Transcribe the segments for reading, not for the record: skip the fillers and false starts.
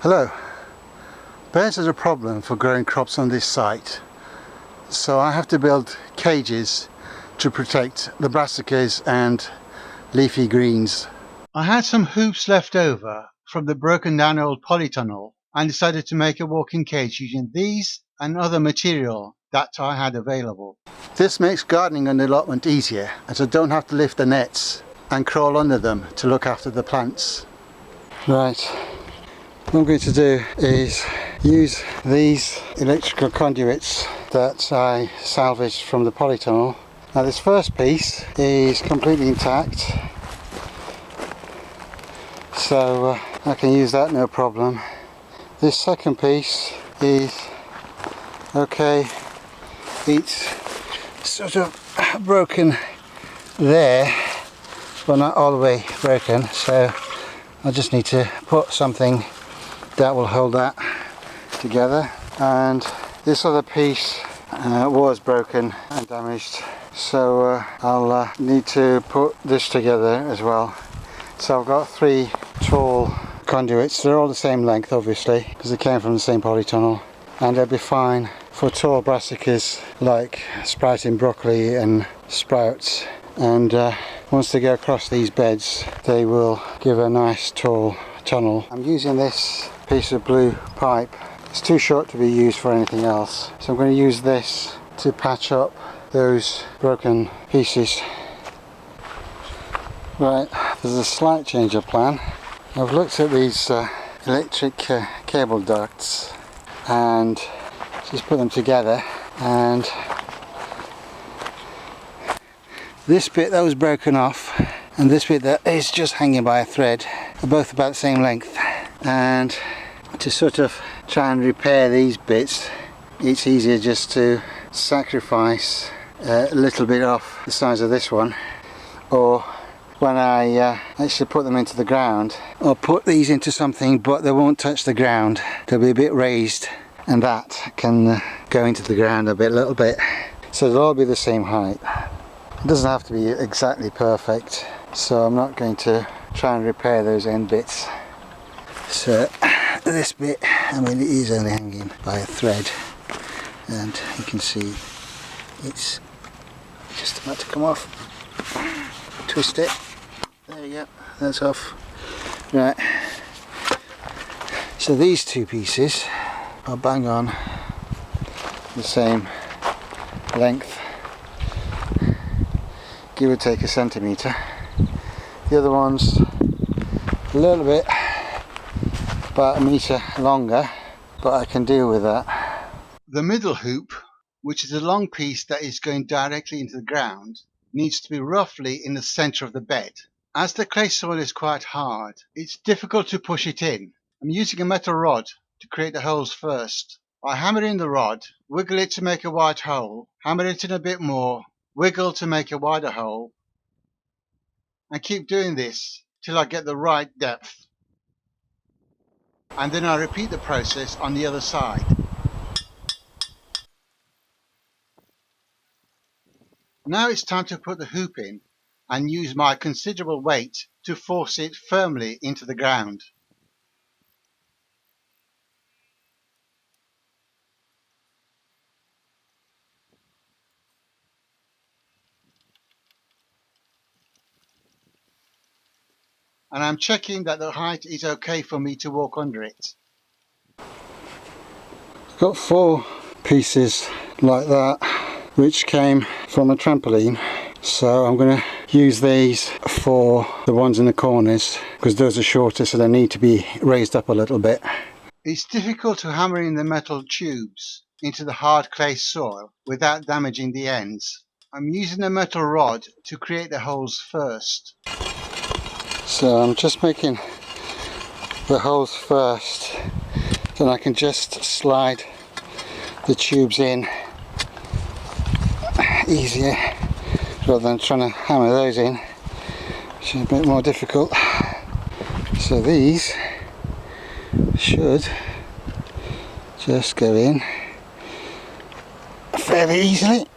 Hello. Bears are a problem for growing crops on this site, so I have to build cages to protect the brassicas and leafy greens. I had some hoops left over from the broken down old polytunnel and decided to make a walking cage using these and other material that I had available. This makes gardening on the allotment easier, as I don't have to lift the nets and crawl under them to look after the plants. Right. What I'm going to do is use these electrical conduits that I salvaged from the polytunnel. Now this first piece is completely intact, so I can use that no problem. This second piece is okay. It's sort of broken there, but not all the way broken, so I just need to put something that will hold that together. And this other piece was broken and damaged, so I'll need to put this together as well. So I've got 3 tall conduits. They're all the same length, obviously, because they came from the same polytunnel, and they'll be fine for tall brassicas like sprouting broccoli and sprouts. And once they go across these beds, they will give a nice tall tunnel. I'm using this piece of blue pipe. It's too short to be used for anything else, so I'm going to use this to patch up those broken pieces. Right, there's a slight change of plan. I've looked at these electric cable ducts and just put them together, and this bit that was broken off and this bit that is just hanging by a thread are both about the same length, and to sort of try and repair these bits, it's easier just to sacrifice a little bit off the size of this one, or when I actually put them into the ground, I'll put these into something but they won't touch the ground. They'll be a bit raised, and that can go into the ground a little bit, so they'll all be the same height. It doesn't have to be exactly perfect, so I'm not going to try and repair those end bits. So this bit, I mean, it is only hanging by a thread, and you can see it's just about to come off. Twist it. There you go, that's off. Right, so these 2 pieces are bang on the same length, give or take a centimetre. The other one's a little bit, about a metre longer, but I can deal with that. The middle hoop, which is a long piece that is going directly into the ground, needs to be roughly in the centre of the bed. As the clay soil is quite hard, it's difficult to push it in. I'm using a metal rod to create the holes first. I hammer in the rod, wiggle it to make a wide hole, hammer it in a bit more, wiggle to make a wider hole, and keep doing this till I get the right depth. And then I repeat the process on the other side. Now it's time to put the hoop in and use my considerable weight to force it firmly into the ground. And I'm checking that the height is okay for me to walk under it. I've got 4 pieces like that which came from a trampoline, so I'm going to use these for the ones in the corners because those are shorter, so they need to be raised up a little bit. It's difficult to hammer in the metal tubes into the hard clay soil without damaging the ends. I'm using a metal rod to create the holes first. So I'm just making the holes first, then I can just slide the tubes in easier rather than trying to hammer those in, which is a bit more difficult. So these should just go in fairly easily.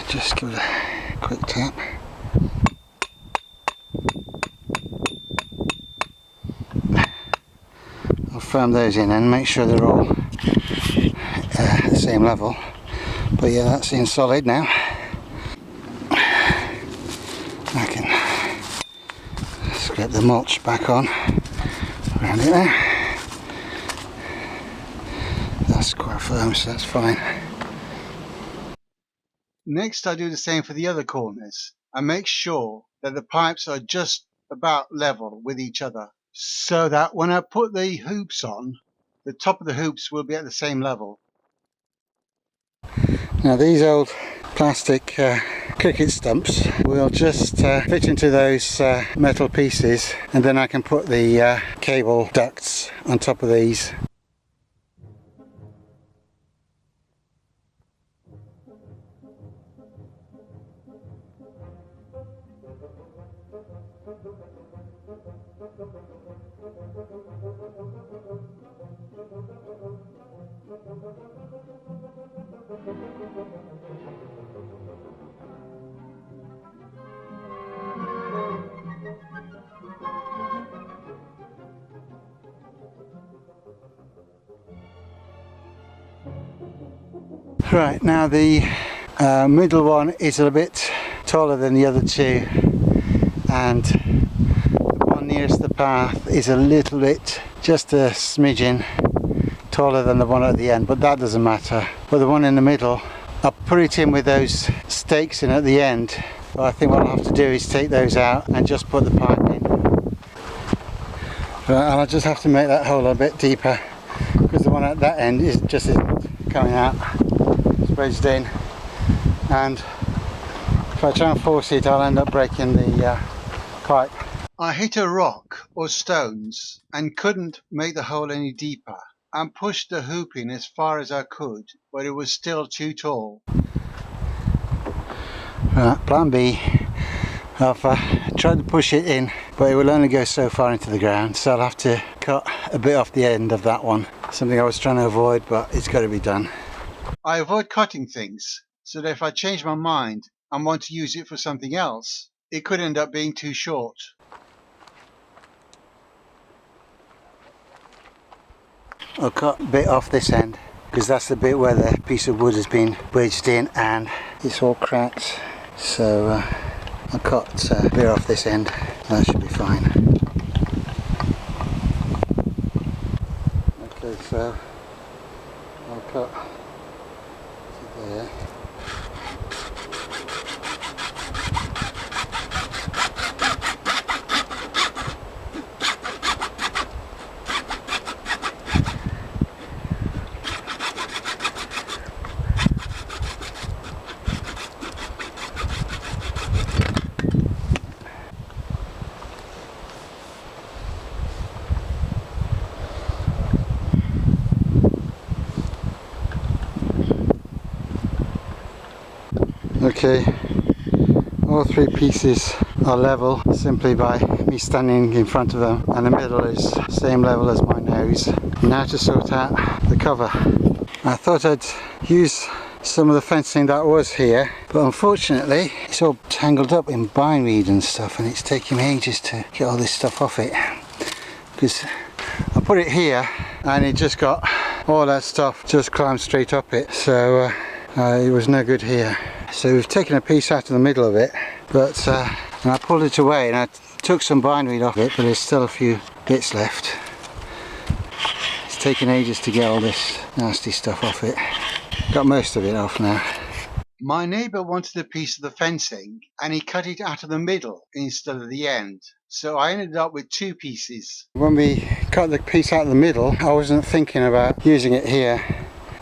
Just give it a quick tap. firm those in and make sure they're all the same level. But yeah, that's in solid now. I can scrape the mulch back on around it there. That's quite firm, so that's fine. Next, I do the same for the other corners. I make sure that the pipes are just about level with each other, so that when I put the hoops on, the top of the hoops will be at the same level. Now these old plastic cricket stumps will just fit into those metal pieces, and then I can put the cable ducts on top of these. Right, now the middle one is a bit taller than the other two, and the one nearest the path is a little bit, just a smidgen taller than the one at the end, but that doesn't matter. But the one in the middle, I'll put it in with those stakes in at the end, but I think what I'll have to do is take those out and just put the pipe in. Right, and I'll just have to make that hole a bit deeper, because the one at that end is just coming out. Wedged in, and if I try and force it, I'll end up breaking the pipe. I hit a rock or stones and couldn't make the hole any deeper, and pushed the hoop in as far as I could, but it was still too tall. Right, plan B. I've tried to push it in, but it will only go so far into the ground, so I'll have to cut a bit off the end of that one. Something I was trying to avoid, but it's got to be done. I avoid cutting things, so that if I change my mind and want to use it for something else, it could end up being too short. I'll cut a bit off this end, because that's the bit where the piece of wood has been wedged in and it's all cracked. So I'll cut a bit off this end, that should be fine. Okay, so I'll cut there. Okay, all three pieces are level simply by me standing in front of them, and the middle is same level as my nose. Now to sort out the cover. I thought I'd use some of the fencing that was here, but unfortunately it's all tangled up in bindweed and stuff, and it's taking me ages to get all this stuff off it, because I put it here and it just got all that stuff just climbed straight up it, so it was no good here. So we've taken a piece out of the middle of it, but and I pulled it away and I took some bindweed off it, but there's still a few bits left. It's taken ages to get all this nasty stuff off it. Got most of it off now. My neighbour wanted a piece of the fencing and he cut it out of the middle instead of the end, so I ended up with two pieces. When we cut the piece out of the middle, I wasn't thinking about using it here.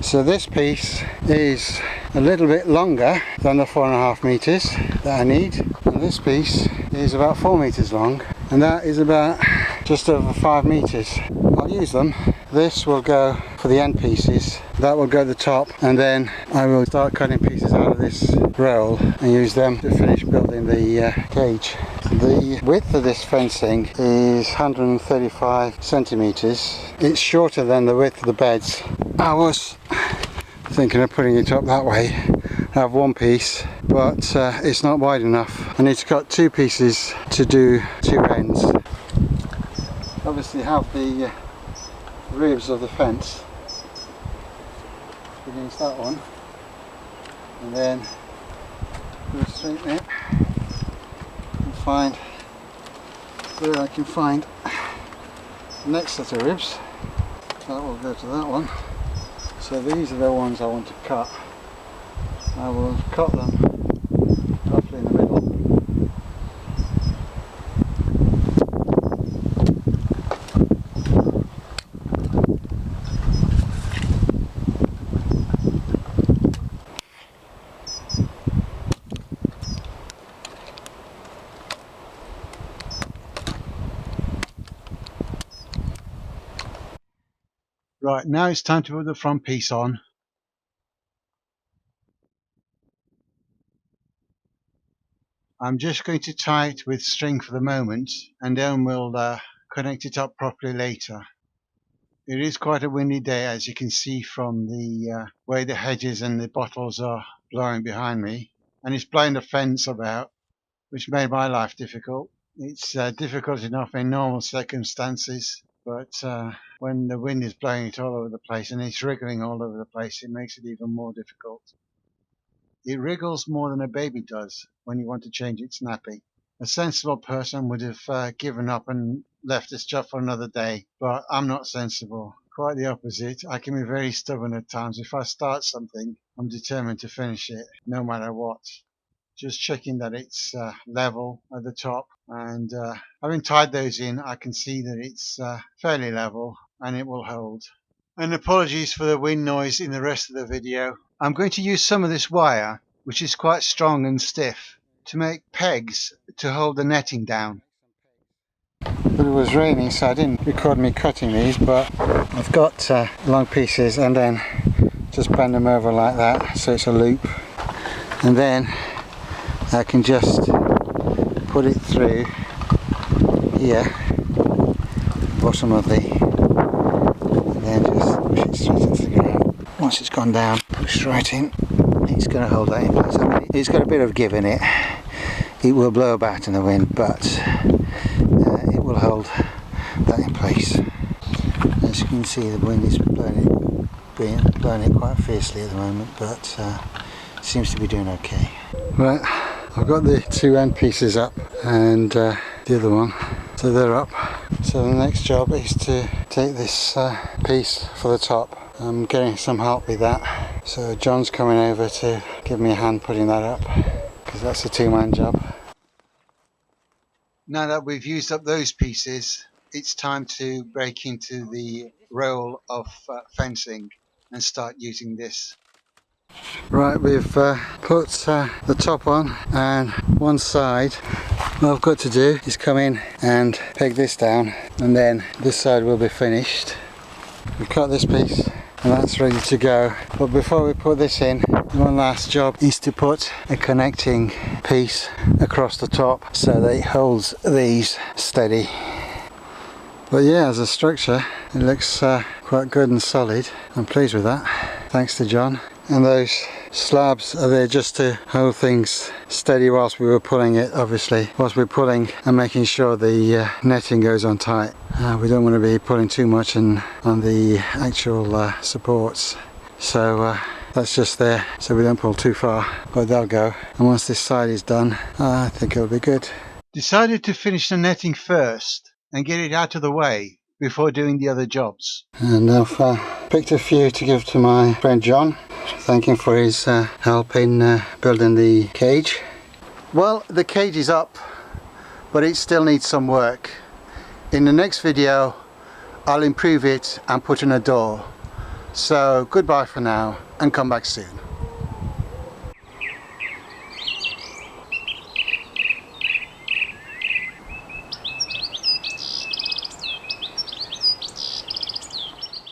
So this piece is a little bit longer than the 4.5 meters that I need, and this piece is about 4 meters long, and that is about just over 5 meters. I'll use them. This will go for the end pieces, that will go to the top, and then I will start cutting pieces out of this roll and use them to finish building the cage. The width of this fencing is 135 centimeters. It's shorter than the width of the beds. I was thinking of putting it up that way. I have one piece, but it's not wide enough. I need to cut two pieces to do two ends. Obviously have the ribs of the fence against that one, and then go straighten it and find where I can find the next set of ribs. That will go to that one. So these are the ones I want to cut. I will cut them roughly in the middle. Right, now it's time to put the front piece on. I'm just going to tie it with string for the moment, and then we'll connect it up properly later. It is quite a windy day, as you can see from the way the hedges and the bottles are blowing behind me, and it's blowing the fence about, which made my life difficult. It's difficult enough in normal circumstances, but when the wind is blowing it all over the place and it's wriggling all over the place, it makes it even more difficult. It wriggles more than a baby does when you want to change its nappy. A sensible person would have given up and left this job for another day, but I'm not sensible. Quite the opposite. I can be very stubborn at times. If I start something, I'm determined to finish it, no matter what. Just checking that it's level at the top, and having tied those in, I can see that it's fairly level and it will hold. And apologies for the wind noise in the rest of the video. I'm going to use some of this wire, which is quite strong and stiff, to make pegs to hold the netting down. But it was raining, so I didn't record me cutting these, but I've got long pieces, and then just bend them over like that so it's a loop, and then I can just put it through here, bottom of the, and then just push it straight into the ground. Once it's gone down, push right in. It's going to hold that in place. I mean, it's got a bit of give in it. It will blow about in the wind, but it will hold that in place. As you can see, the wind is blowing it quite fiercely at the moment, but it seems to be doing okay. Right, I've got the two end pieces up and the other one, so they're up. So the next job is to take this piece for the top. I'm getting some help with that, so John's coming over to give me a hand putting that up, because that's a two-man job. Now that we've used up those pieces, it's time to break into the roll of fencing and start using this. Right, we've put the top on, and one side, what I've got to do is come in and peg this down, and then this side will be finished. We've cut this piece and that's ready to go, but before we put this in, one last job is to put a connecting piece across the top so that it holds these steady. But yeah, as a structure it looks quite good and solid. I'm pleased with that, thanks to John. And those slabs are there just to hold things steady whilst we were pulling it, obviously, whilst we're pulling and making sure the netting goes on tight. We don't want to be pulling too much on the actual supports, so that's just there so we don't pull too far, but they'll go. And once this side is done, I think it'll be good. Decided to finish the netting first and get it out of the way before doing the other jobs. And I've picked a few to give to my friend John. Thank him for his help in building the cage. Well, the cage is up, but it still needs some work. In the next video, I'll improve it and put in a door. So goodbye for now, and come back soon.